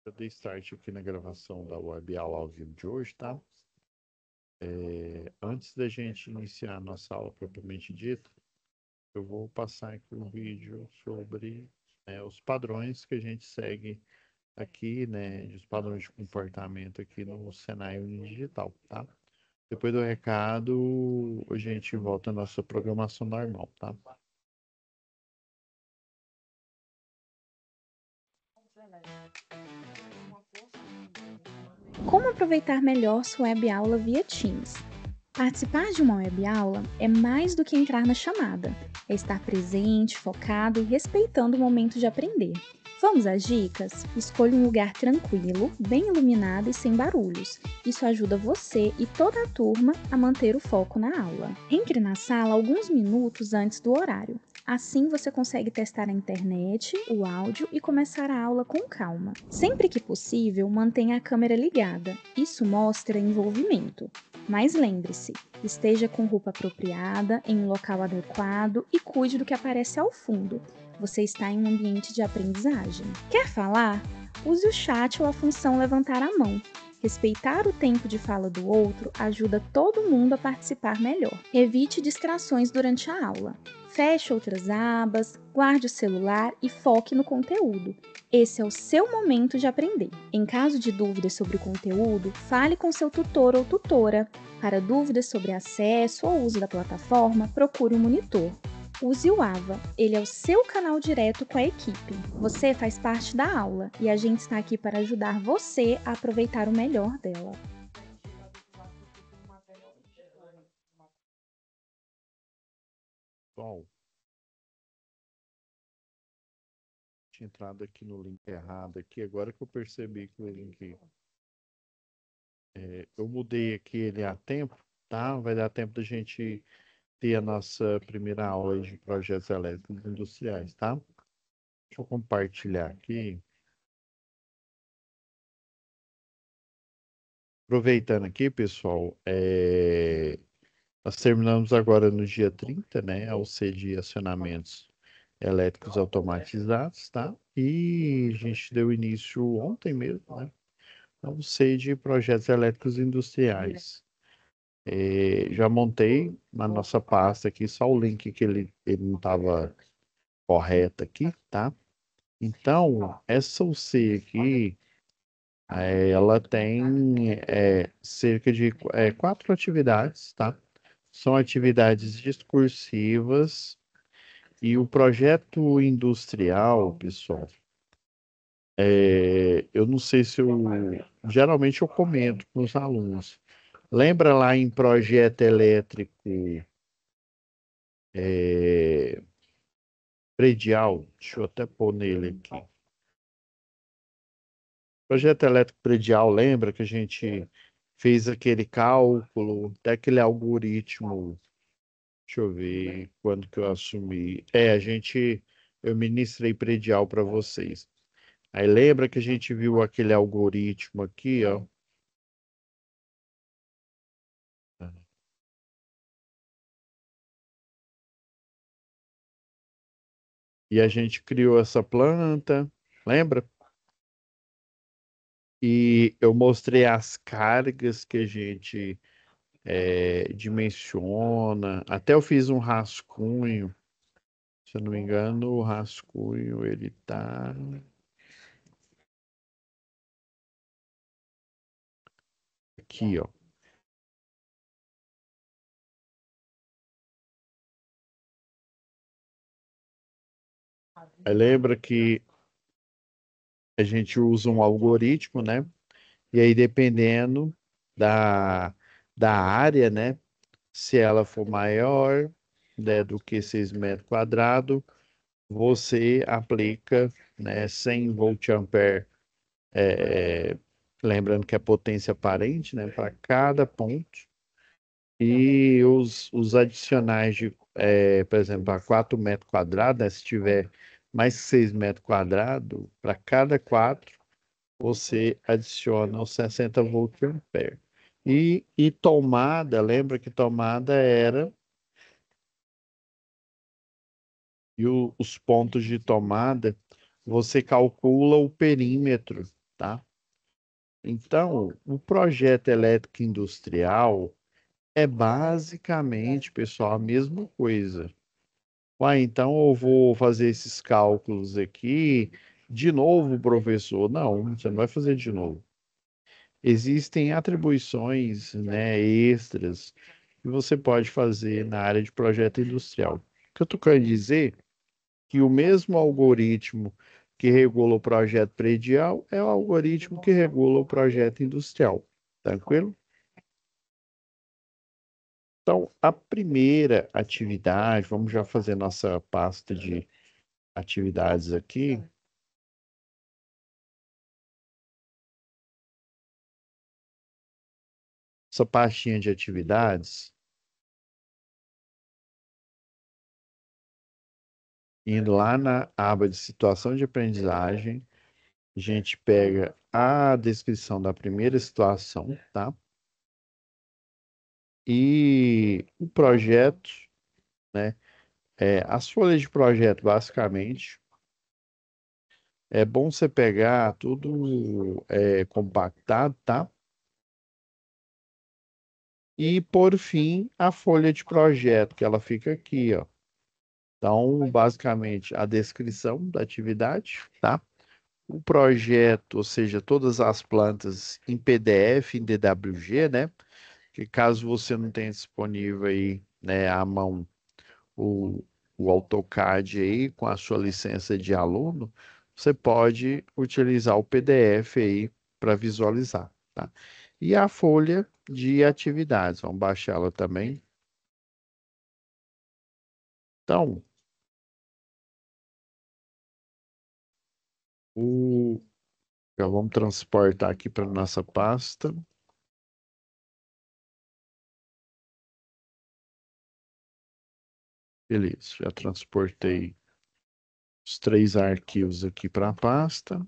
Eu dei start aqui na gravação da web aula ao vivo de hoje, tá? Antes da gente iniciar a nossa aula propriamente dita, eu vou passar aqui um vídeo sobre os padrões que a gente segue aqui, né? Os padrões de comportamento aqui no Senai Unidigital, tá? Depois do recado, a gente volta à nossa programação normal, tá? Como aproveitar melhor sua web aula via Teams? Participar de uma web aula é mais do que entrar na chamada, é estar presente, focado e respeitando o momento de aprender. Vamos às dicas? Escolha um lugar tranquilo, bem iluminado e sem barulhos. Isso ajuda você e toda a turma a manter o foco na aula. Entre na sala alguns minutos antes do horário. Assim você consegue testar a internet, o áudio e começar a aula com calma. Sempre que possível, mantenha a câmera ligada. Isso mostra envolvimento. Mas lembre-se, esteja com roupa apropriada, em um local adequado e cuide do que aparece ao fundo. Você está em um ambiente de aprendizagem. Quer falar? Use o chat ou a função levantar a mão. Respeitar o tempo de fala do outro ajuda todo mundo a participar melhor. Evite distrações durante a aula. Feche outras abas, guarde o celular e foque no conteúdo. Esse é o seu momento de aprender. Em caso de dúvidas sobre o conteúdo, fale com seu tutor ou tutora. Para dúvidas sobre acesso ou uso da plataforma, procure um monitor. Use o AVA, ele é o seu canal direto com a equipe. Você faz parte da aula e a gente está aqui para ajudar você a aproveitar o melhor dela. Bom, tinha entrado aqui no link errado aqui, agora que eu percebi que o link... eu mudei aqui ele a tempo, tá? Vai dar tempo da gente ter a nossa primeira aula de projetos elétricos industriais, tá? Deixa eu compartilhar aqui. Aproveitando aqui, pessoal, nós terminamos agora no dia 30, né? Ao ser de acionamentos elétricos automatizados, tá? E a gente deu início ontem mesmo, né? Ao ser de projetos elétricos industriais. Já montei na nossa pasta aqui, só o link que ele não estava correto aqui, tá? Então, essa UC aqui, ela tem cerca de 4 atividades, tá? São atividades discursivas e o projeto industrial, pessoal, eu não sei se eu... Geralmente eu comento com os alunos. Lembra lá em projeto elétrico predial? Deixa eu até pôr nele aqui. Projeto elétrico predial, lembra que a gente fez aquele cálculo, até aquele algoritmo. Deixa eu ver quando que eu assumi. Eu ministrei predial para vocês. Aí lembra que a gente viu aquele algoritmo aqui, ó. E a gente criou essa planta, lembra? E eu mostrei as cargas que a gente dimensiona. Até eu fiz um rascunho. Se eu não me engano, o rascunho ele tá aqui, ó. Aí lembra que a gente usa um algoritmo, né? E aí, dependendo da, da área, né? Se ela for maior, né, do que 6 metros quadrados, você aplica, né, 100 volt-ampere, lembrando que é potência aparente, né, para cada ponto. E os adicionais de, por exemplo, a 4 metros quadrados, né, se tiver mais 6 metros quadrados, para cada 4, você adiciona os 60 volt-ampere. E tomada, lembra que tomada era... E os pontos de tomada, você calcula o perímetro, tá? Então, o projeto elétrico industrial é basicamente, pessoal, a mesma coisa. Uai, então eu vou fazer esses cálculos aqui de novo, professor. Não, você não vai fazer de novo. Existem atribuições, né, extras que você pode fazer na área de projeto industrial. O que eu estou querendo dizer é que o mesmo algoritmo que regula o projeto predial é o algoritmo que regula o projeto industrial. Tranquilo? Então, a primeira atividade, vamos já fazer nossa pasta de atividades aqui. Essa pastinha de atividades, indo lá na aba de situação de aprendizagem, a gente pega a descrição da primeira situação, tá? E o projeto, né? As folhas de projeto, basicamente, é bom você pegar tudo compactado, tá? E, por fim, a folha de projeto, que ela fica aqui, ó. Então, basicamente, a descrição da atividade, tá? O projeto, ou seja, todas as plantas em PDF, em DWG, né? Que caso você não tenha disponível aí, né, à mão o, o AutoCAD aí com a sua licença de aluno, você pode utilizar o PDF aí para visualizar, tá? E a folha de atividades, vamos baixá-la também. Então, já vamos transportar aqui para nossa pasta. Beleza, já transportei os 3 arquivos aqui para a pasta.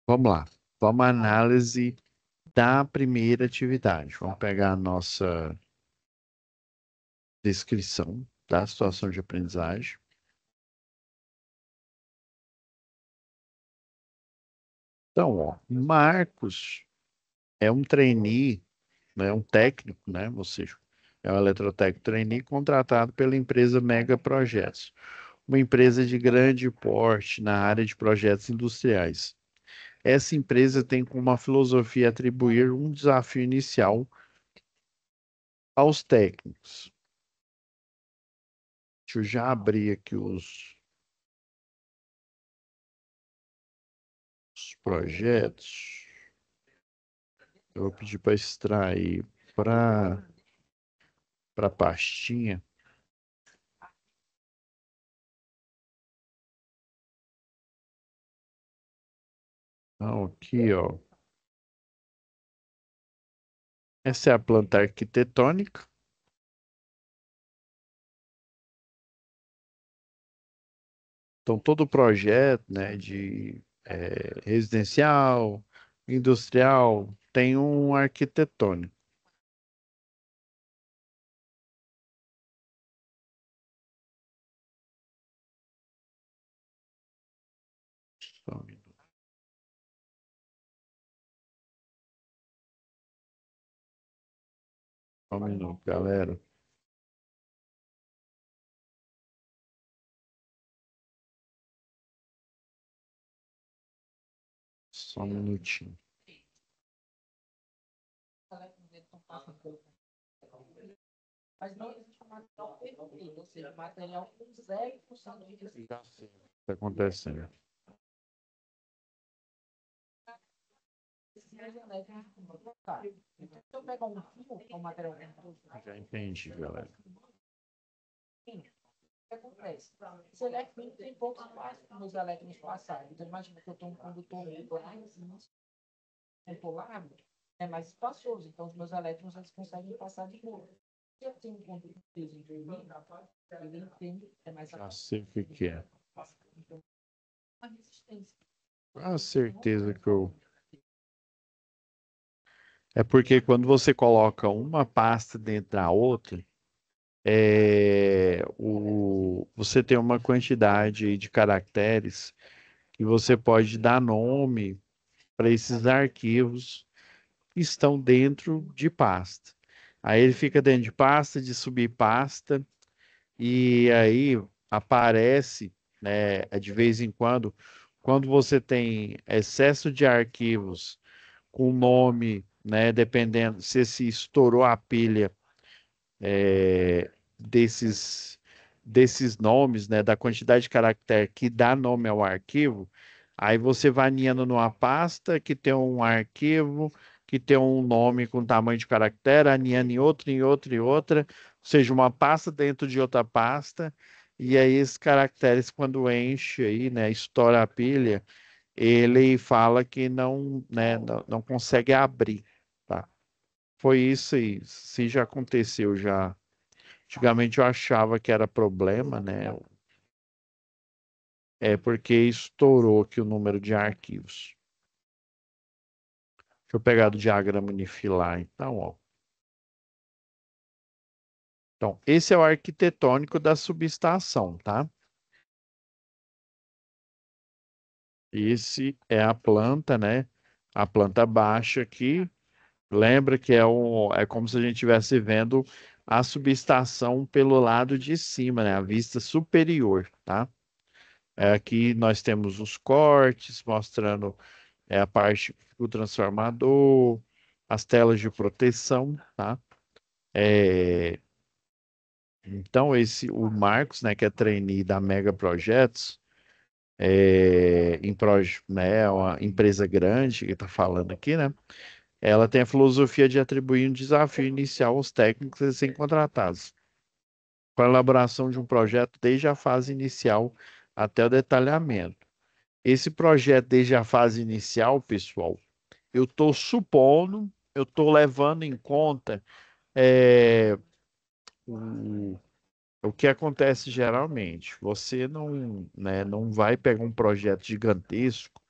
Vamos lá. Vamos à análise da primeira atividade. Vamos pegar a nossa descrição da situação de aprendizagem. Então, ó, Marcos é um trainee, né, um técnico, né, ou seja, é um eletrotécnico trainee contratado pela empresa Mega Projetos, uma empresa de grande porte na área de projetos industriais. Essa empresa tem como uma filosofia atribuir um desafio inicial aos técnicos. Deixa eu já abrir aqui os projetos. Eu vou pedir para extrair para a pastinha. Então, aqui, ó. Essa é a planta arquitetônica. Então, todo o projeto, né, de residencial, industrial, tem um arquitetônico. Só um minuto, só um minuto, galera. Só um minutinho. Mas não existe um material perfeito, ou seja, material com 0% de resíduo. Já sei o que está acontecendo. Tá. Então, se eu pegar um fio, que é um material já entendi, galera. O que acontece? Esse elétrico tem pouco espaço para os elétrons passarem. Então, imagina que eu tenho um condutor lá em cima, condutor largo, é mais espaçoso. Então, os meus elétrons eles conseguem passar de boa. Se eu tenho um condutor preso entre mim, ele entende, é mais já sei o que que é. Então, uma resistência. Com certeza que eu. É porque quando você coloca uma pasta dentro da outra, você tem uma quantidade aí de caracteres que você pode dar nome para esses arquivos que estão dentro de pasta. Aí ele fica dentro de pasta, de subpasta, e aí aparece, né, de vez em quando você tem excesso de arquivos com nome, né, dependendo se estourou a pilha desses, desses nomes, né, da quantidade de caractere que dá nome ao arquivo, aí você vai aninhando numa pasta que tem um arquivo, que tem um nome com tamanho de caractere, aninhando em outra, em outra, em outra, ou seja, uma pasta dentro de outra pasta, e aí esses caracteres, quando enche aí, né, estoura a pilha, ele fala que não, né, não consegue abrir, tá? Foi isso aí, se já aconteceu já. Antigamente eu achava que era problema, né? É porque estourou aqui o número de arquivos. Deixa eu pegar do diagrama unifilar, então, ó. Então, esse é o arquitetônico da subestação, tá? Esse é a planta, né? A planta baixa aqui. Lembra que é como se a gente estivesse vendo a subestação pelo lado de cima, né? A vista superior, tá? Aqui nós temos os cortes mostrando a parte do transformador, as telas de proteção, tá? É, então o Marcos, né, que é trainee da Mega Projetos, né, é uma empresa grande que está falando aqui, né? Ela tem a filosofia de atribuir um desafio inicial aos técnicos recém-contratados, com a elaboração de um projeto desde a fase inicial até o detalhamento. Esse projeto desde a fase inicial, pessoal, eu estou supondo, eu estou levando em conta é, o, o que acontece geralmente. Você não, né, não vai pegar um projeto gigantesco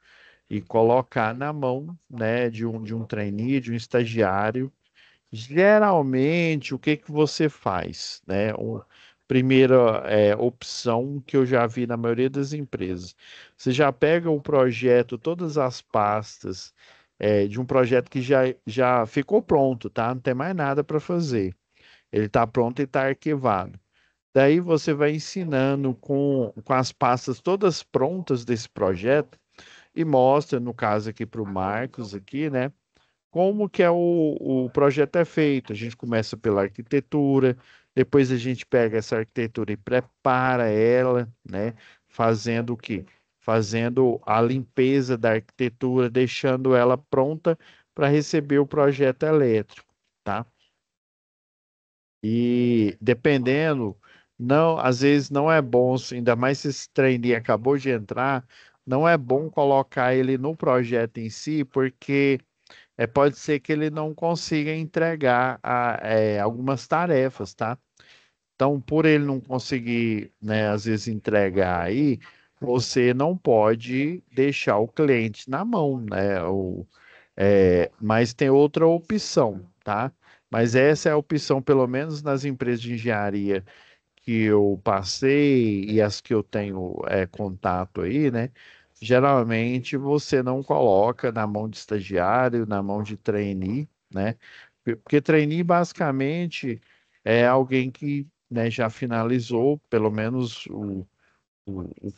e colocar na mão, né, de um trainee, de um estagiário. Geralmente, o que que você faz, né? Primeira opção que eu já vi na maioria das empresas. Você já pega o projeto, todas as pastas de um projeto que já ficou pronto, tá? Não tem mais nada para fazer. Ele está pronto e está arquivado. Daí você vai ensinando com as pastas todas prontas desse projeto e mostra, no caso aqui para o Marcos, aqui, né? Como que o projeto é feito. A gente começa pela arquitetura, depois a gente pega essa arquitetura e prepara ela, né? Fazendo o quê? Fazendo a limpeza da arquitetura, deixando ela pronta para receber o projeto elétrico, tá? E dependendo, não, às vezes não é bom, ainda mais se esse trainee acabou de entrar, não é bom colocar ele no projeto em si, porque pode ser que ele não consiga entregar algumas tarefas, tá? Então, por ele não conseguir, né, às vezes entregar aí, você não pode deixar o cliente na mão, né? Mas tem outra opção, tá? Mas essa é a opção, pelo menos nas empresas de engenharia que eu passei e as que eu tenho contato aí, né? Geralmente você não coloca na mão de estagiário, na mão de trainee, né? Porque trainee basicamente é alguém que, né, já finalizou, pelo menos o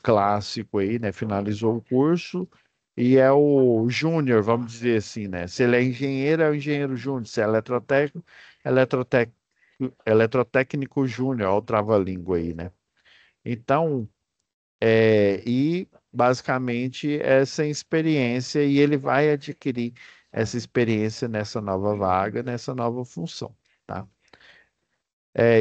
clássico aí, né? Finalizou o curso e é o júnior, vamos dizer assim, né? Se ele é engenheiro, é o engenheiro júnior. Se é eletrotécnico, eletrotécnico, eletrotécnico júnior, olha o trava-língua aí, né? Então, e basicamente essa experiência, e ele vai adquirir essa experiência nessa nova vaga, nessa nova função, tá?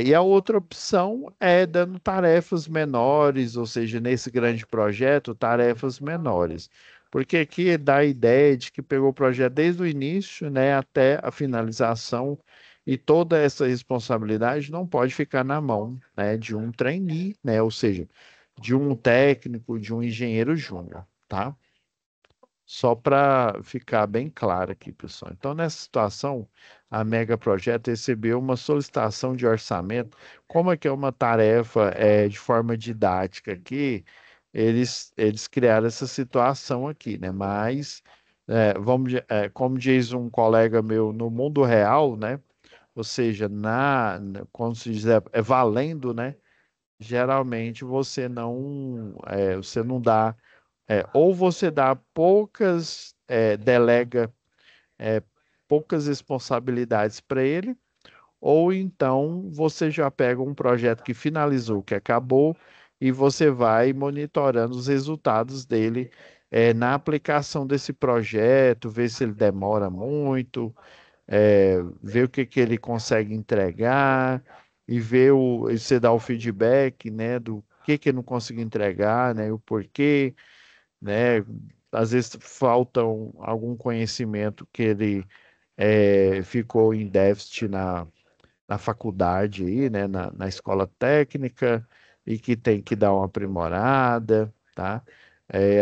E a outra opção é dando tarefas menores, ou seja, nesse grande projeto, tarefas menores. Porque aqui dá a ideia de que pegou o projeto desde o início, né, até a finalização, e toda essa responsabilidade não pode ficar na mão, né, de um trainee, né, ou seja, de um técnico, de um engenheiro júnior, tá? Só para ficar bem claro aqui, pessoal. Então, nessa situação, a Mega Projeto recebeu uma solicitação de orçamento. Como é que é uma tarefa de forma didática aqui, eles criaram essa situação aqui, né? Mas, como diz um colega meu, no mundo real, né? Ou seja, quando se diz é valendo, né? Geralmente você não dá ou você dá delega é, poucas responsabilidades para ele, ou então você já pega um projeto que finalizou, que acabou, e você vai monitorando os resultados dele na aplicação desse projeto, ver se ele demora muito, ver o que que ele consegue entregar, e você dá o feedback, né, do que ele não conseguiu entregar, né, o porquê, né? Às vezes faltam algum conhecimento que ele ficou em déficit na faculdade aí, né? Na escola técnica e que tem que dar uma aprimorada, tá?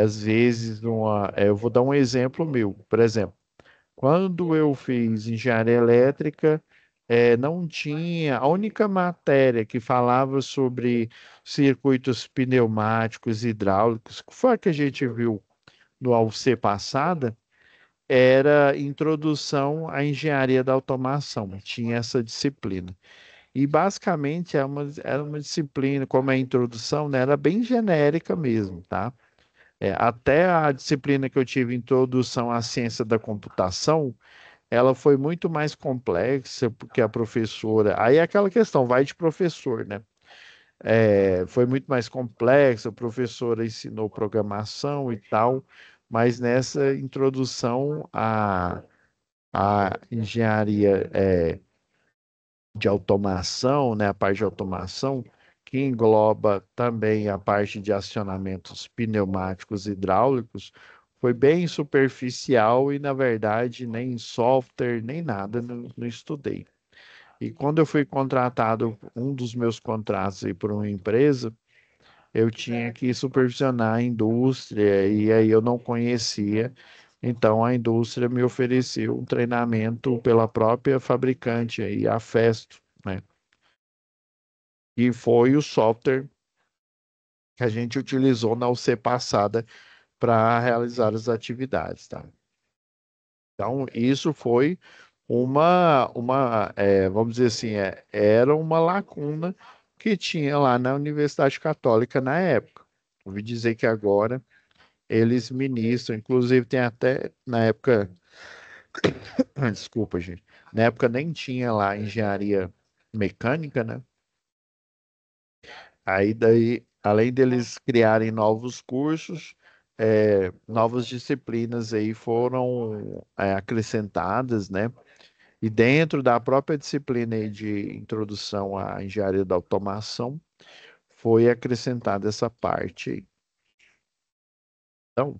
Às vezes eu vou dar um exemplo meu, por exemplo, quando eu fiz engenharia elétrica, não tinha, a única matéria que falava sobre circuitos pneumáticos e hidráulicos, que foi a que a gente viu no UC passada, era Introdução à Engenharia da Automação. Tinha essa disciplina. E basicamente era uma disciplina, como é a introdução, né, era bem genérica mesmo, tá? Até a disciplina que eu tive, Introdução à Ciência da Computação, ela foi muito mais complexa, porque a professora. Aí é aquela questão, vai de professor, né? Foi muito mais complexa, a professora ensinou programação e tal, mas nessa introdução à engenharia de automação, né, a parte de automação, que engloba também a parte de acionamentos pneumáticos e hidráulicos, foi bem superficial e, na verdade, nem software, nem nada, não estudei. E quando eu fui contratado, um dos meus contratos aí por uma empresa, eu tinha que supervisionar a indústria e aí eu não conhecia. Então a indústria me ofereceu um treinamento pela própria fabricante aí, a Festo, né? E foi o software que a gente utilizou na UC passada para realizar as atividades, tá? Então isso foi vamos dizer assim, era uma lacuna que tinha lá na Universidade Católica na época. Ouvi dizer que agora eles ministram, inclusive tem até na época, desculpa, gente, na época nem tinha lá engenharia mecânica, né? Aí daí, além deles criarem novos cursos, novas disciplinas aí foram acrescentadas, né? E dentro da própria disciplina aí de introdução à engenharia da automação, foi acrescentada essa parte aí. Então,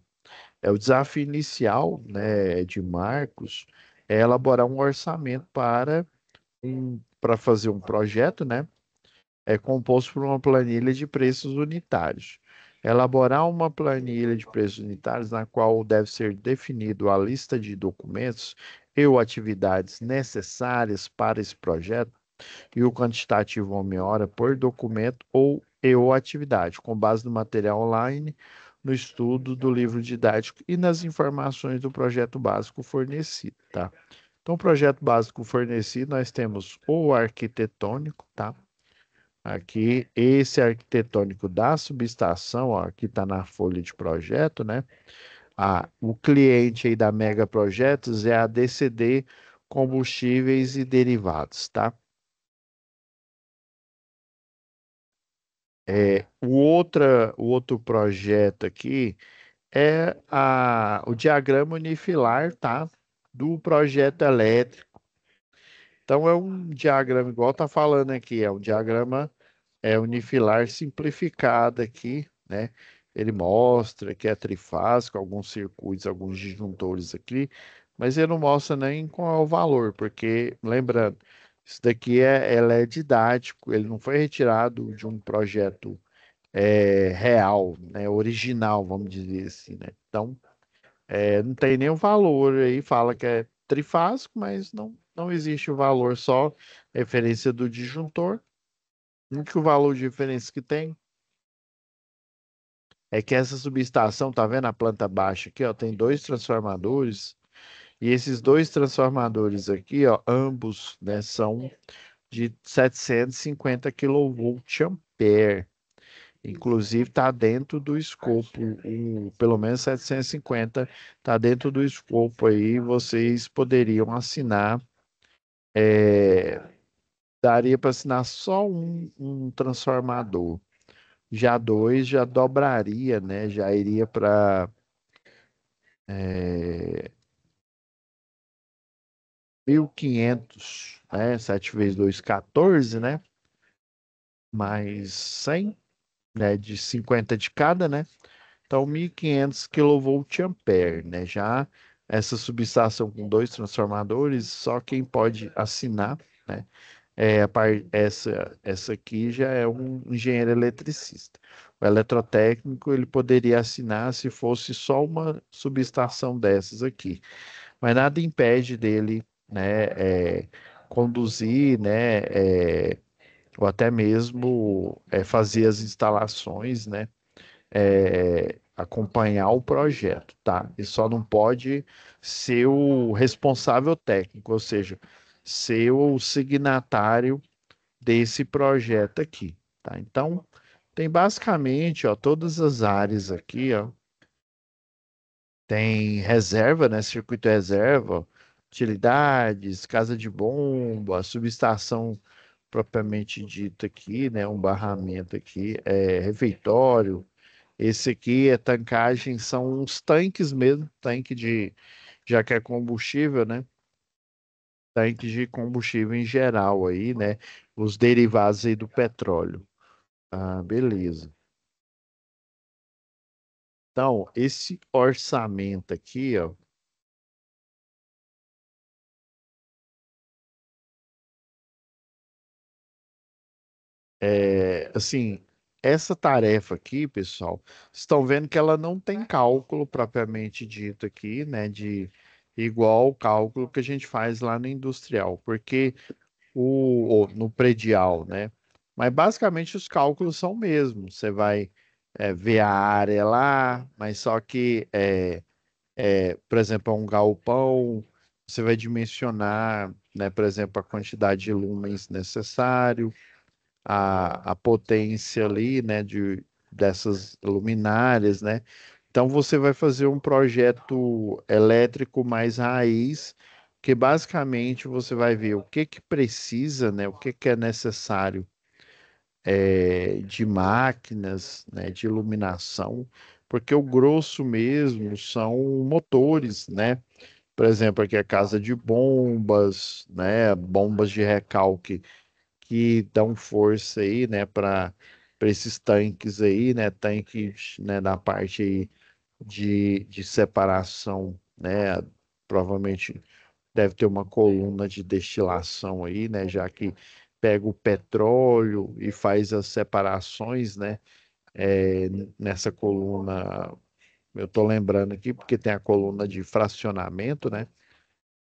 o desafio inicial, né, de Marcos é elaborar um orçamento para fazer um projeto, né, composto por uma planilha de preços unitários. Elaborar uma planilha de preços unitários na qual deve ser definido a lista de documentos e ou atividades necessárias para esse projeto e o quantitativo homem-hora por documento ou atividade, com base no material online, no estudo do livro didático e nas informações do projeto básico fornecido, tá? Então, o projeto básico fornecido, nós temos o arquitetônico, tá? Aqui, esse arquitetônico da subestação, ó, aqui está na folha de projeto, né? O cliente aí da Mega Projetos é a DCD Combustíveis e Derivados, tá? O outro projeto aqui é o diagrama unifilar, tá? Do projeto elétrico. Então, é um diagrama, igual tá falando aqui, é um diagrama unifilar simplificado aqui, né? Ele mostra que é trifásico, alguns circuitos, alguns disjuntores aqui, mas ele não mostra nem qual é o valor, porque, lembrando, isso daqui ela é didático, ele não foi retirado de um projeto real, né, original, vamos dizer assim, né? Então, Não tem nenhum valor aí, fala que é trifásico, mas não existe o valor, só referência do disjuntor. O único valor de diferença que tem é que essa subestação, tá vendo a planta baixa aqui, ó, tem dois transformadores, e esses dois transformadores aqui, ó, ambos, né, são de 750 kVA. Inclusive, está dentro do escopo, pelo menos 750 está dentro do escopo aí. Vocês poderiam assinar, daria para assinar só um transformador. Já dois já dobraria, né? Já iria para 1.500, né? 7 vezes 2, 14, né? Mais 100, né? De 50 de cada, né? Então, 1.500 kVA, né? Já essa subestação com dois transformadores, só quem pode assinar, né? Essa aqui já é um engenheiro eletricista. O eletrotécnico, ele poderia assinar se fosse só uma subestação dessas aqui. Mas nada impede dele, né, conduzir, né, ou até mesmo fazer as instalações, né, acompanhar o projeto, tá? E só não pode ser o responsável técnico, ou seja, ser o signatário desse projeto aqui, tá? Então, tem basicamente, ó, todas as áreas aqui, ó, tem reserva, né? Circuito reserva, utilidades, casa de bomba, subestação propriamente dita aqui, né? Um barramento aqui, refeitório. Esse aqui é tancagem, são uns tanques mesmo, tanque de, já que é combustível, né? Tanque de combustível em geral aí, né? Os derivados aí do petróleo. Ah, beleza. Então, esse orçamento aqui, ó, assim, essa tarefa aqui, pessoal, vocês estão vendo que ela não tem cálculo propriamente dito aqui, né, de igual o cálculo que a gente faz lá no industrial, porque ou no predial, né? Mas basicamente os cálculos são mesmos. Você vai ver a área lá, mas só que por exemplo, é um galpão, você vai dimensionar, né, por exemplo, a quantidade de lumens necessário, a potência ali, né, dessas luminárias, né? Então você vai fazer um projeto elétrico mais raiz, que basicamente você vai ver o que que precisa, né, o que que é necessário de máquinas, né, de iluminação, porque o grosso mesmo são motores, né? Por exemplo, aqui é a casa de bombas, né? Bombas de recalque que dão força aí, né? Para esses tanques aí, né? Tanques, né? Na parte aí de separação, né? Provavelmente deve ter uma coluna de destilação aí, né? Já que pega o petróleo e faz as separações, né? É, nessa coluna, eu tô lembrando aqui porque tem a coluna de fracionamento, né?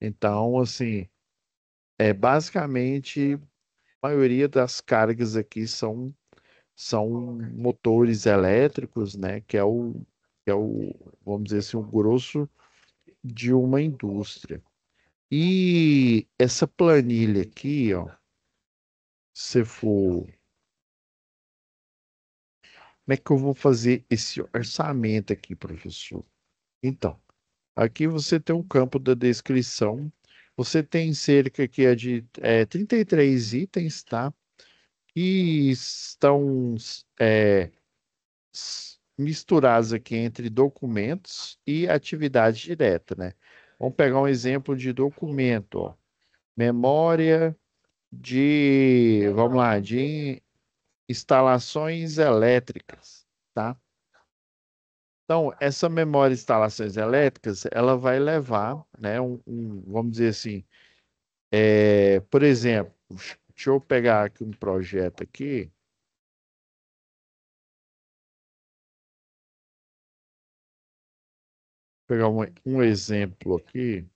Então, assim, basicamente a maioria das cargas aqui são motores elétricos, né? Que é o, vamos dizer assim, o grosso de uma indústria. E essa planilha aqui, ó, se for, como é que eu vou fazer esse orçamento aqui, professor? Então, aqui você tem um campo da descrição. Você tem cerca aqui de 33 itens, tá? Que estão misturados aqui entre documentos e atividade direta, né? Vamos pegar um exemplo de documento, ó. Memória vamos lá, de instalações elétricas, tá? Então, essa memória de instalações elétricas, ela vai levar, né, vamos dizer assim, por exemplo, deixa eu pegar aqui um projeto aqui, pegar um exemplo aqui.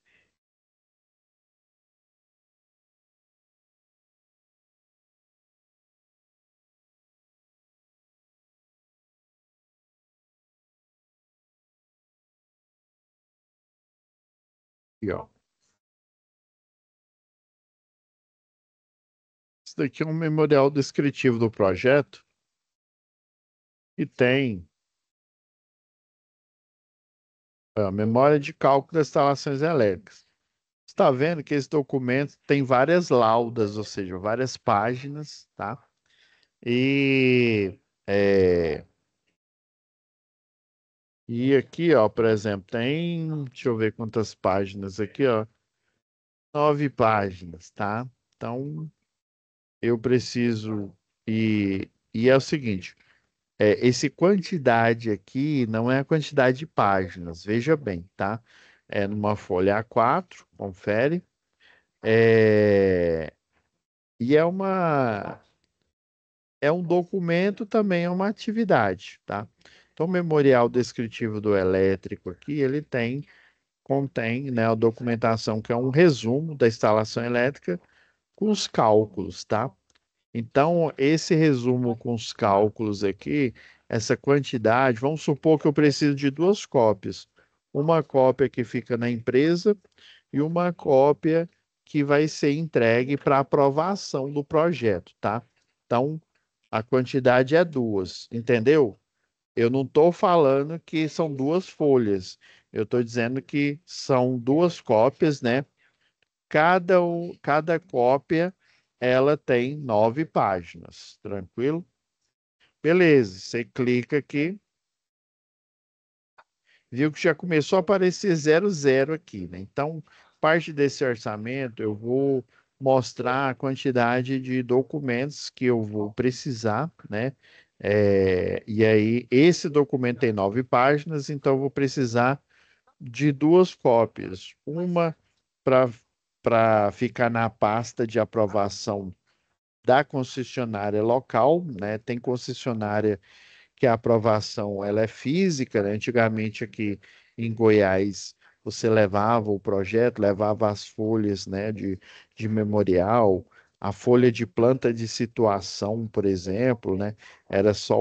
Aqui, ó. Isso daqui é um memorial descritivo do projeto e tem a memória de cálculo das instalações elétricas. Está vendo que esse documento tem várias laudas, ou seja, várias páginas, tá? E, é, e aqui, ó, por exemplo, tem, deixa eu ver quantas páginas aqui, ó, 9 páginas, tá? Então, eu preciso, e é o seguinte, esse quantidade aqui não é a quantidade de páginas, veja bem, tá? É numa folha A4, confere, é, e é um documento também, é uma atividade, tá? Então, o memorial descritivo do elétrico aqui, contém, né, a documentação que é um resumo da instalação elétrica com os cálculos, tá? Então, esse resumo com os cálculos aqui, essa quantidade, vamos supor que eu preciso de 2 cópias. Uma cópia que fica na empresa e uma cópia que vai ser entregue para aprovação do projeto, tá? Então, a quantidade é 2, entendeu? Eu não estou falando que são 2 folhas. Eu estou dizendo que são 2 cópias, né? Cada cópia, ela tem 9 páginas, tranquilo? Beleza, você clica aqui, viu que já começou a aparecer 00 aqui, né? Então, parte desse orçamento eu vou mostrar a quantidade de documentos que eu vou precisar, né? E aí, esse documento tem 9 páginas, então eu vou precisar de 2 cópias. Uma para ficar na pasta de aprovação da concessionária local, né? Tem concessionária que a aprovação ela é física, né? Antigamente aqui em Goiás você levava o projeto, levava as folhas, né, de memorial, a folha de planta de situação, por exemplo, né, era só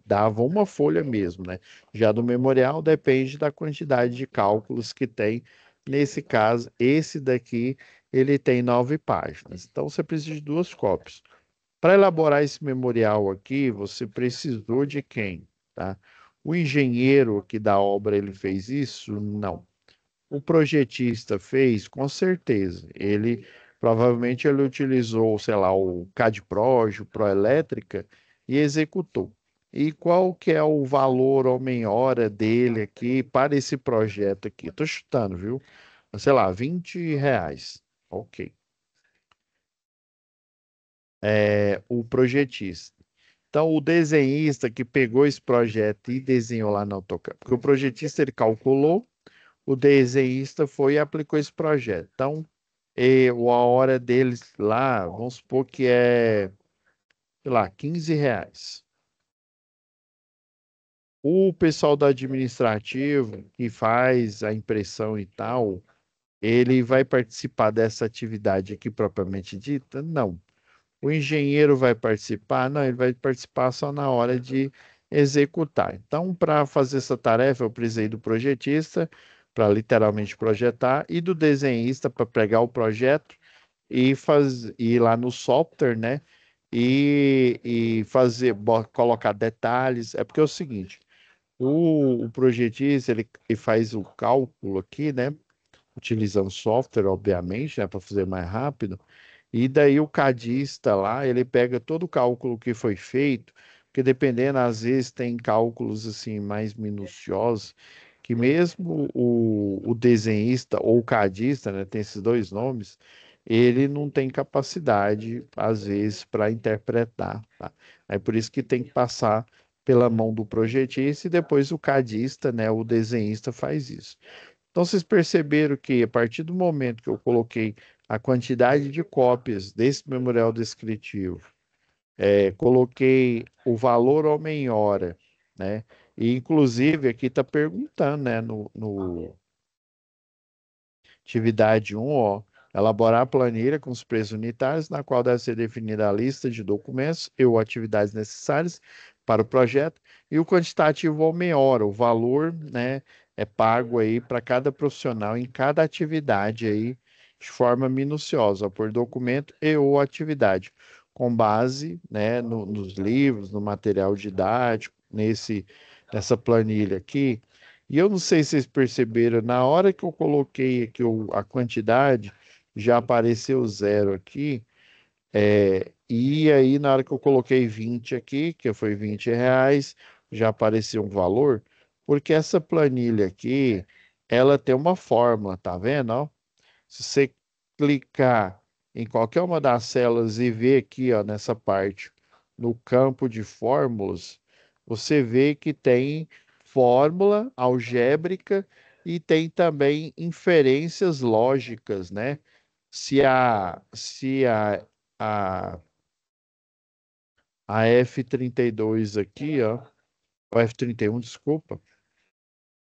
dava uma folha mesmo, né? Já do memorial depende da quantidade de cálculos que tem. Nesse caso, esse daqui ele tem 9 páginas. Então você precisa de 2 cópias. Para elaborar esse memorial aqui, você precisou de quem, tá? O engenheiro que da obra ele fez isso? Não. O projetista fez? Com certeza. Ele provavelmente ele utilizou, sei lá, o CADPROJ, o Proelétrica e executou. E qual que é o valor homem-hora dele aqui para esse projeto aqui? Estou chutando, viu? Sei lá, R$ 20. Ok. O projetista. Então, o desenhista que pegou esse projeto e desenhou lá no AutoCAD, porque o projetista ele calculou, o desenhista foi e aplicou esse projeto. Então, a hora deles lá, vamos supor que é, sei lá, R$ 15. O pessoal do administrativo que faz a impressão e tal, ele vai participar dessa atividade aqui propriamente dita? Não. O engenheiro vai participar? Não, ele vai participar só na hora de executar. Então, para fazer essa tarefa, eu precisei do projetista, para literalmente projetar, e do desenhista, para pegar o projeto ir lá no software, né? E fazer, colocar detalhes. É porque é o seguinte: o projetista ele faz o cálculo aqui, né? Utilizando software, obviamente, né? Para fazer mais rápido. E daí o cadista lá, ele pega todo o cálculo que foi feito, porque dependendo, às vezes tem cálculos assim mais minuciosos, que mesmo o desenhista ou o cadista, né, tem esses dois nomes, ele não tem capacidade, às vezes, para interpretar, tá? É por isso que tem que passar pela mão do projetista e depois o cadista, né, o desenhista faz isso. Então, vocês perceberam que a partir do momento que eu coloquei a quantidade de cópias desse memorial descritivo, coloquei o valor homem-hora, né? E, inclusive, aqui está perguntando, né, no atividade um, ó, elaborar a planilha com os preços unitários, na qual deve ser definida a lista de documentos e ou atividades necessárias para o projeto, e o quantitativo homem hora, o valor, né, é pago aí para cada profissional em cada atividade aí, de forma minuciosa, por documento e ou atividade, com base, né, nos livros, no material didático, nessa planilha aqui. E eu não sei se vocês perceberam, na hora que eu coloquei aqui a quantidade, já apareceu zero aqui. E aí, na hora que eu coloquei 20 aqui, que foi R$ 20, já apareceu um valor, porque essa planilha aqui, ela tem uma fórmula, tá vendo? Ó? Se você clicar em qualquer uma das células e ver aqui, ó, nessa parte, no campo de fórmulas, você vê que tem fórmula algébrica e tem também inferências lógicas, né? Se a F32 aqui, ó, o F31, desculpa,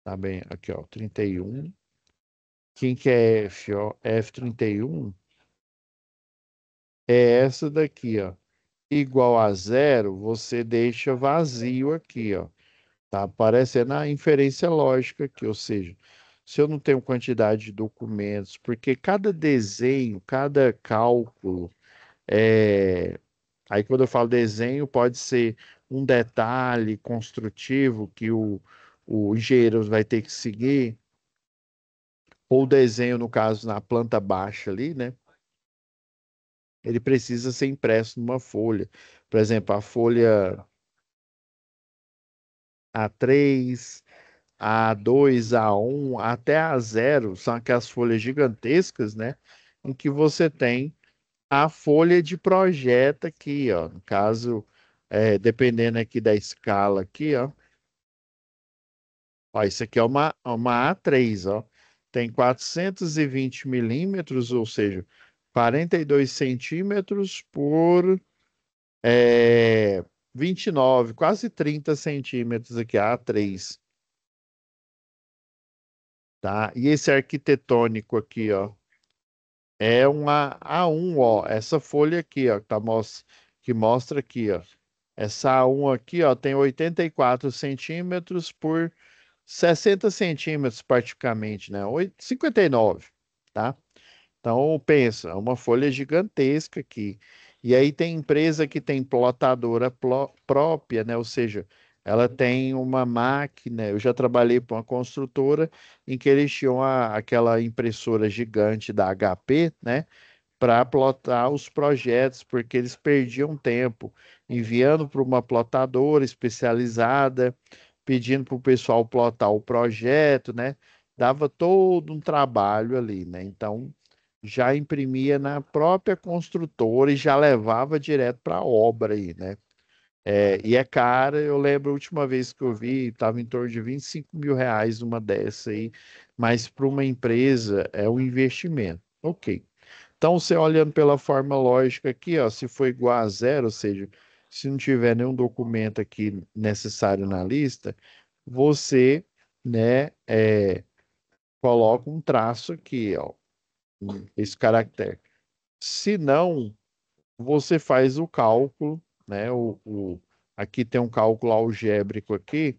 tá bem, aqui, ó, 31. Quem que é F, ó? F31 é essa daqui, ó. Igual a zero, você deixa vazio aqui, ó. Tá aparecendo a inferência lógica aqui, ou seja, se eu não tenho quantidade de documentos, porque cada desenho, cada cálculo, aí quando eu falo desenho, pode ser um detalhe construtivo que o engenheiro vai ter que seguir, ou desenho, no caso, na planta baixa ali, né? Ele precisa ser impresso numa folha. Por exemplo, a folha A3, A2, A1, até A0, são aquelas folhas gigantescas, né? Em que você tem a folha de projeto aqui, ó. No caso, dependendo aqui da escala aqui, ó. Ó, isso aqui é uma A3, ó. Tem 420 milímetros, ou seja, 42 centímetros por 29, quase 30 centímetros aqui, A3, tá? E esse arquitetônico aqui, ó, é uma A1, ó. Essa folha aqui, ó, que mostra aqui, ó. Essa A1 aqui, ó, tem 84 centímetros por 60 centímetros praticamente, né? 59, tá? Então, pensa, uma folha gigantesca aqui. E aí tem empresa que tem plotadora própria, né? Ou seja, ela tem uma máquina. Eu já trabalhei para uma construtora em que eles tinham aquela impressora gigante da HP, né? Para plotar os projetos, porque eles perdiam tempo enviando para uma plotadora especializada, pedindo para o pessoal plotar o projeto, né? Dava todo um trabalho ali, né? Então, já imprimia na própria construtora e já levava direto para a obra aí, né? E é cara, eu lembro a última vez que eu vi, estava em torno de R$ 25.000 uma dessa aí, mas para uma empresa é um investimento. Ok. Então, você olhando pela forma lógica aqui, ó, se for igual a zero, ou seja, se não tiver nenhum documento aqui necessário na lista, você, né, coloca um traço aqui, ó, esse caractere. Se não, você faz o cálculo, né, aqui tem um cálculo algébrico aqui,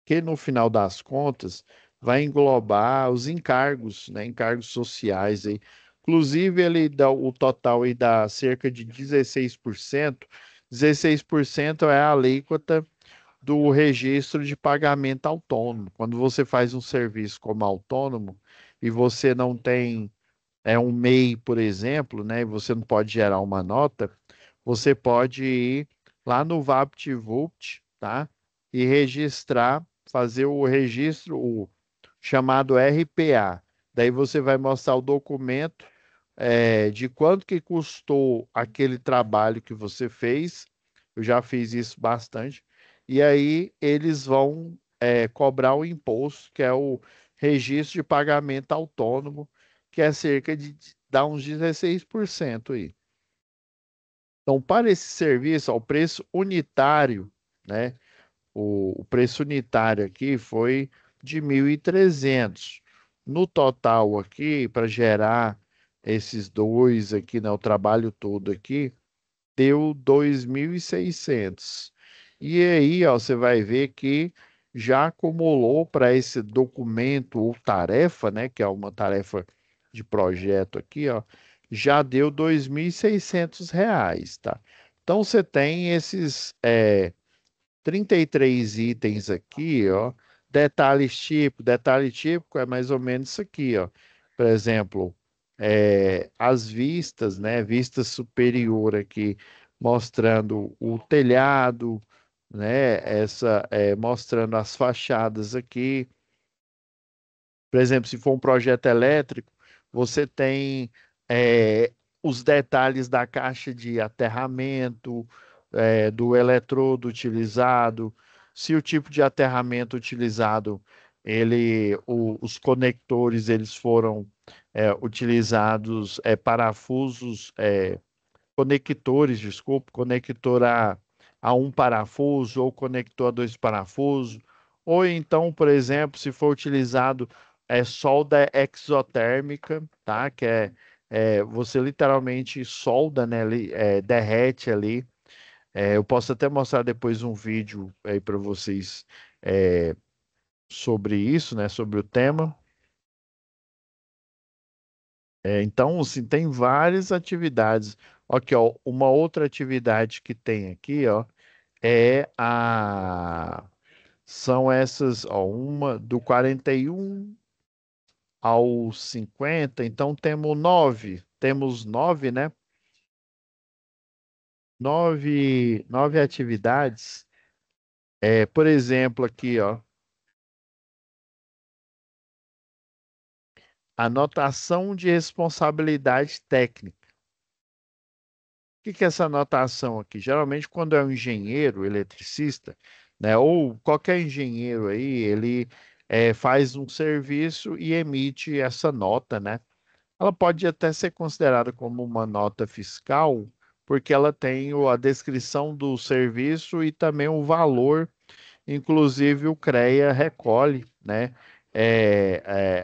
que no final das contas vai englobar os encargos, né, encargos sociais aí. Inclusive, ele dá o total aí dá cerca de 16%. 16% é a alíquota do registro de pagamento autônomo. Quando você faz um serviço como autônomo e você não tem um MEI, por exemplo, né, e você não pode gerar uma nota, você pode ir lá no VaptVupt, tá? E registrar, fazer o registro, o chamado RPA. Daí você vai mostrar o documento de quanto que custou aquele trabalho que você fez. Eu já fiz isso bastante. E aí eles vão cobrar o imposto, que é o registro de pagamento autônomo, que é cerca de dá uns 16% aí. Então, para esse serviço, ao preço unitário, né? o preço unitário aqui foi de 1.300. No total aqui, para gerar esses dois aqui, né, o trabalho todo aqui, deu 2.600. E aí, ó, você vai ver que já acumulou para esse documento ou tarefa, né, que é uma tarefa de projeto aqui, ó, já deu 2.600 reais, tá? Então você tem esses 33 itens aqui, ó. Detalhe típico é mais ou menos isso aqui, ó. Por exemplo, as vistas, né? Vista superior aqui, mostrando o telhado, né? Mostrando as fachadas aqui. Por exemplo, se for um projeto elétrico, você tem os detalhes da caixa de aterramento, do eletrodo utilizado, se o tipo de aterramento utilizado, os conectores eles foram utilizados, parafusos, conectores, desculpe, conector a um parafuso ou conector a dois parafusos, ou então, por exemplo, se for utilizado solda exotérmica, tá? Que você literalmente solda, né? Derrete ali. Eu posso até mostrar depois um vídeo aí para vocês é, sobre isso, né? Sobre o tema. Então, assim, tem várias atividades. Aqui, ó, uma outra atividade que tem aqui, ó, é a são essas, ó, uma do 41 ao 50, então temos nove, né? Nove atividades. Por exemplo, aqui, ó, anotação de responsabilidade técnica. O que que é essa anotação aqui? Geralmente, quando é um engenheiro, eletricista, né, ou qualquer engenheiro aí, ele faz um serviço e emite essa nota, né? Ela pode até ser considerada como uma nota fiscal, porque ela tem a descrição do serviço e também o valor. Inclusive, o CREA recolhe, né,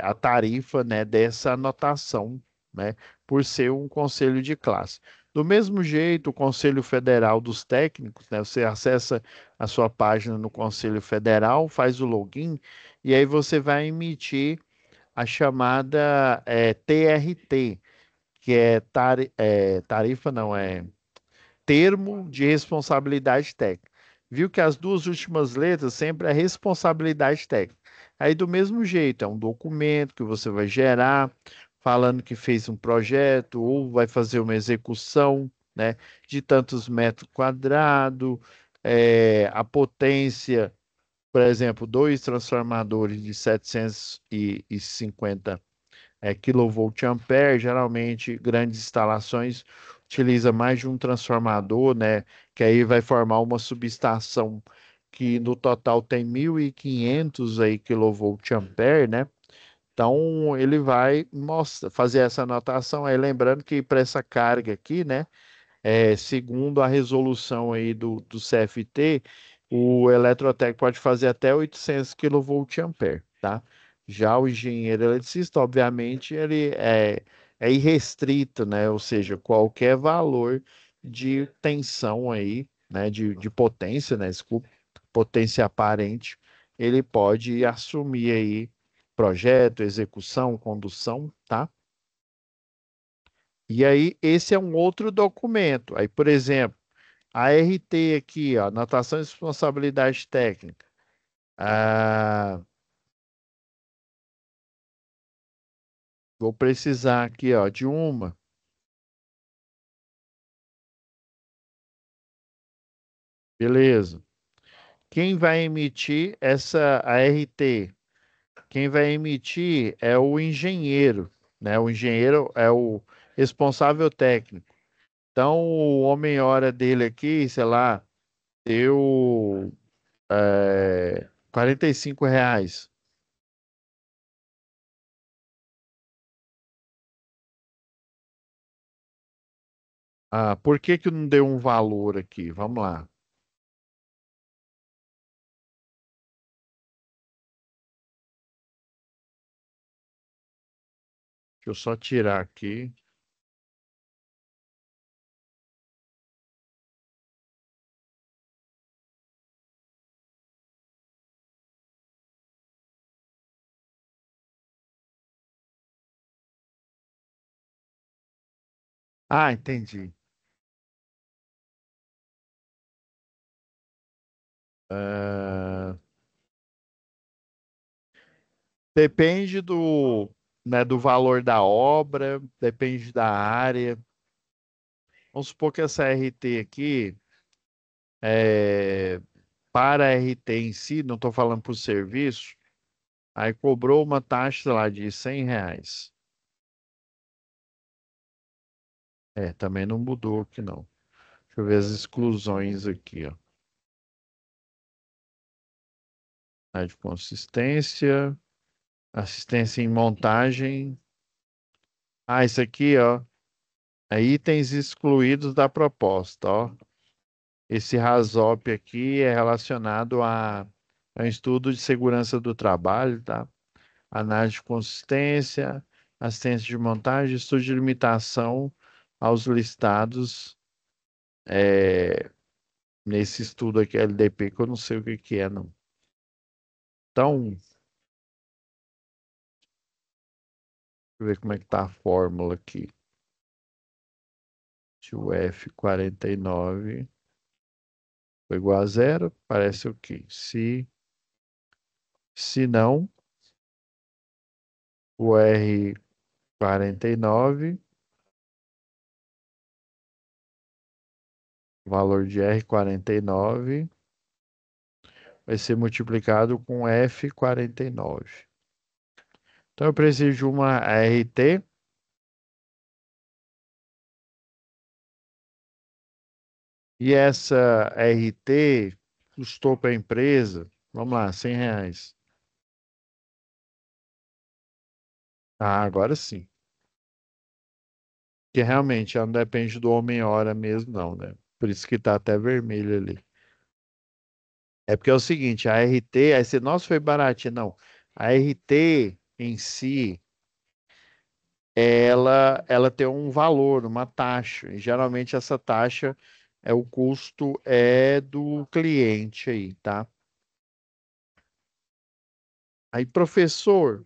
a tarifa, né, dessa anotação, né, por ser um conselho de classe. Do mesmo jeito, o Conselho Federal dos Técnicos, né, você acessa a sua página no Conselho Federal, faz o login, e aí você vai emitir a chamada TRT, que tarifa, não, termo de responsabilidade técnica. Viu que as duas últimas letras sempre é responsabilidade técnica. Aí, do mesmo jeito, é um documento que você vai gerar, falando que fez um projeto ou vai fazer uma execução, né, de tantos metros quadrados, a potência, por exemplo, dois transformadores de 750 kilovolt-ampere. Geralmente, grandes instalações utiliza mais de um transformador, né? Que aí vai formar uma subestação que no total tem 1.500 aí kilovolt-ampere, né? Então, ele vai fazer essa anotação aí, lembrando que para essa carga aqui, né? Segundo a resolução aí do CFT, o eletrotécnico pode fazer até 800 kVA, tá? Já o engenheiro eletricista, obviamente, ele é irrestrito, né? Ou seja, qualquer valor de tensão aí, né? De potência, né? Desculpa, potência aparente, ele pode assumir aí projeto, execução, condução, tá? E aí, esse é um outro documento. Aí, por exemplo, a RT aqui, ó, anotação de responsabilidade técnica. Ah, vou precisar aqui, ó, de uma. Beleza. Quem vai emitir essa ART? Quem vai emitir é o engenheiro, né? O engenheiro é o responsável técnico. Então, o homem-hora dele aqui, sei lá, deu 45 reais. Ah, por que que não deu um valor aqui? Vamos lá. eu só tirar aqui. Ah, entendi. Ah, depende né, do valor da obra, depende da área. Vamos supor que essa RT aqui, é, para a RT em si, não estou falando por serviço, aí cobrou uma taxa lá de R$ 100. É, também não mudou aqui não. Deixa eu ver as exclusões aqui, ó. Tá de consistência, assistência em montagem. Ah, isso aqui, ó, é itens excluídos da proposta, ó. Esse RASOP aqui é relacionado a um estudo de segurança do trabalho, tá? Análise de consistência, assistência de montagem, estudo de limitação aos listados nesse estudo aqui, LDP, que eu não sei o que que é, não. Então, deixa eu ver como é que tá a fórmula aqui. Se o F49 foi igual a zero, parece o quê? Se não, o R49, o valor de R49 vai ser multiplicado com F49. Então, eu preciso de uma RT e essa RT custou para a empresa, vamos lá, R$ 100. Ah, agora sim. Que realmente ela não depende do homem-hora mesmo, não, né? Por isso que tá até vermelho ali. É porque é o seguinte, a RT, aí você, nossa, foi baratinho. Não. A RT em si, ela tem um valor, uma taxa. E geralmente essa taxa o custo é do cliente aí, tá? Aí, professor,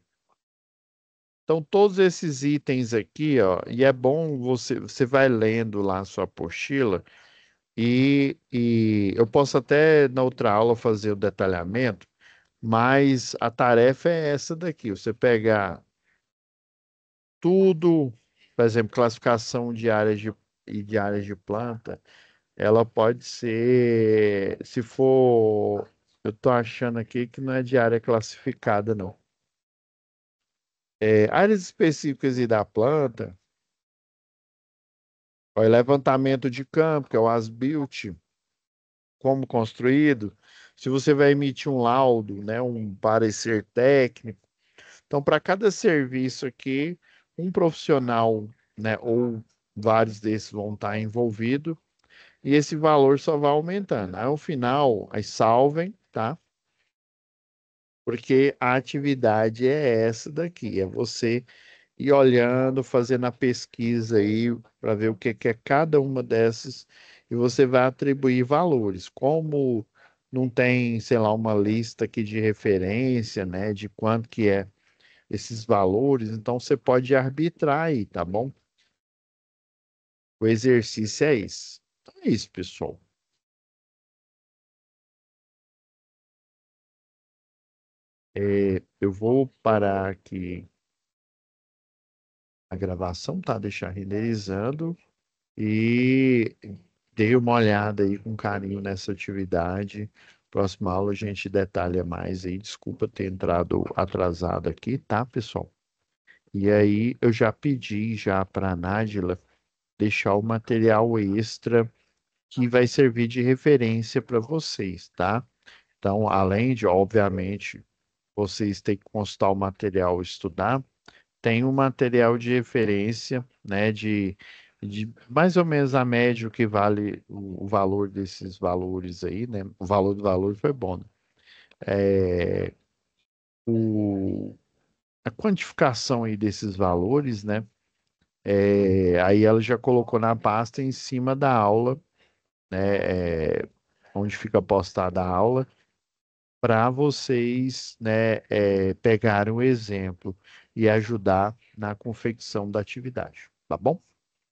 então todos esses itens aqui, ó, e é bom você vai lendo lá a sua apostila e eu posso até na outra aula fazer o detalhamento, mas a tarefa é essa daqui, você pegar tudo, por exemplo, classificação de áreas de áreas de planta, ela pode ser, se for, eu tô achando aqui que não é de área classificada, não. Áreas específicas e da planta, ó, levantamento de campo, que é o as-built, como construído, se você vai emitir um laudo, né, um parecer técnico. Então, para cada serviço aqui, um profissional, né, ou vários desses vão estar envolvidos, e esse valor só vai aumentando. Aí, ao final, aí salvem, tá? Porque a atividade é essa daqui, é você ir olhando, fazendo a pesquisa aí para ver o que é cada uma dessas e você vai atribuir valores. Como não tem, sei lá, uma lista aqui de referência, né, de quanto que é esses valores, então você pode arbitrar aí, tá bom? O exercício é isso. Então é isso, pessoal. Eu vou parar aqui a gravação, tá? Deixar renderizando e dei uma olhada aí com carinho nessa atividade. Próxima aula a gente detalha mais aí. Desculpa ter entrado atrasado aqui, tá, pessoal? E aí eu já pedi já para a Nádila deixar o material extra que vai servir de referência para vocês, tá? Então, além de, obviamente, vocês terem que consultar o material e estudar, tem um material de referência, né, de mais ou menos a média o que vale o valor desses valores aí, né? O valor do valor foi bom, né? a quantificação aí desses valores, né? Aí ela já colocou na pasta em cima da aula, né? Onde fica postada a aula, para vocês, né, pegarem o exemplo e ajudar na confecção da atividade, tá bom?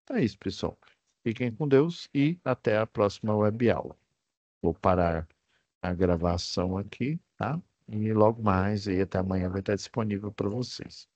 Então é isso, pessoal. Fiquem com Deus e até a próxima web aula. Vou parar a gravação aqui, tá? E logo mais, aí até amanhã vai estar disponível para vocês.